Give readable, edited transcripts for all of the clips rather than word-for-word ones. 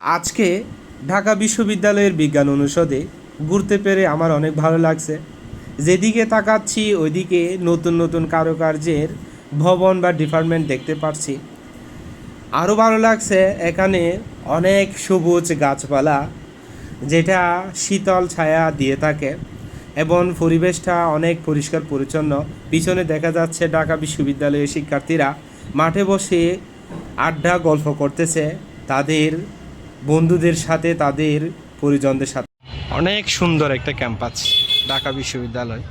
আজকে ঢাকা বিশ্ববিদ্যালয়ের বিজ্ঞান অনুষদে ঘুরতে পেরে আমার অনেক ভালো লাগছে। যেদিকে তাকাচ্ছি ওইদিকে নতুন নতুন কারুকার্যের ভবন বা ডিপার্টমেন্ট দেখতে পাচ্ছি। আরও ভালো লাগছে এখানে অনেক সবুজ গাছপালা, যেটা শীতল ছায়া দিয়ে থাকে এবং পরিবেশটা অনেক পরিষ্কার পরিচ্ছন্ন। পিছনে দেখা যাচ্ছে ঢাকা বিশ্ববিদ্যালয়ের শিক্ষার্থীরা মাঠে বসে আড্ডা গল্প করতেছে তাদের বন্ধুদের সাথে, তাদের পরিজনদের সাথে। অনেক সুন্দর একটা ক্যাম্পাস ঢাকা বিশ্ববিদ্যালয়।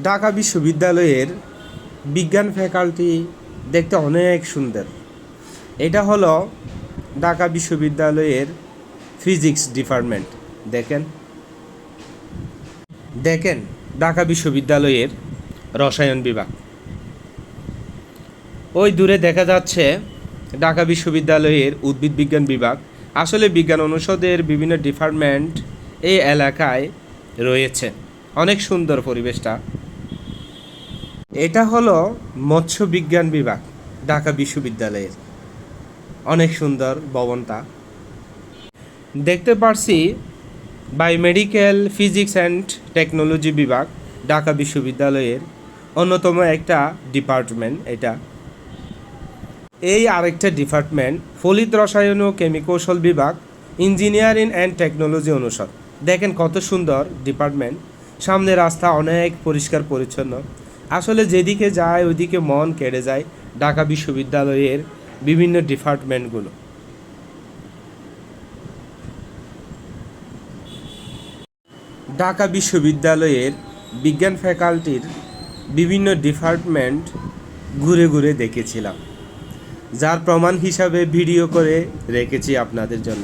ঢাকা বিশ্ববিদ্যালয়ের বিজ্ঞান ফ্যাকাল্টি দেখতে অনেক সুন্দর। এটা হলো ঢাকা বিশ্ববিদ্যালয়ের ফিজিক্স ডিপার্টমেন্ট। দেখেন দেখেন ঢাকা বিশ্ববিদ্যালয়ের রসায়ন বিভাগ। ওই দূরে দেখা যাচ্ছে ঢাকা বিশ্ববিদ্যালয়ের উদ্ভিদ বিজ্ঞান বিভাগ। আসলে বিজ্ঞান অনুষদের বিভিন্ন ডিপার্টমেন্ট এই এলাকায় রয়েছে। অনেক সুন্দর পরিবেশটা। এটা হলো মৎস্য বিজ্ঞান বিভাগ ঢাকা বিশ্ববিদ্যালয়ের। অনেক সুন্দর ভবনটা দেখতে পারছি। বায়োমেডিক্যাল ফিজিক্স অ্যান্ড টেকনোলজি বিভাগ ঢাকা বিশ্ববিদ্যালয়ের অন্যতম একটা ডিপার্টমেন্ট এটা। এই আরেকটা ডিপার্টমেন্ট ফলিত রসায়ন ও কেমিকৌশল বিভাগ, ইঞ্জিনিয়ারিং অ্যান্ড টেকনোলজি অনুষদ। দেখেন কত সুন্দর ডিপার্টমেন্ট। সামনে রাস্তা অনেক পরিষ্কার পরিচ্ছন্ন। আসলে যেদিকে যায় ওইদিকে মন কেড়ে যায় ঢাকা বিশ্ববিদ্যালয়ের বিভিন্ন ডিপার্টমেন্টগুলো। ঢাকা বিশ্ববিদ্যালয়ের বিজ্ঞান ফ্যাকাল্টির বিভিন্ন ডিপার্টমেন্ট ঘুরে ঘুরে দেখেছিলাম, যার প্রমাণ হিসাবে ভিডিও করে রেখেছি আপনাদের জন্য।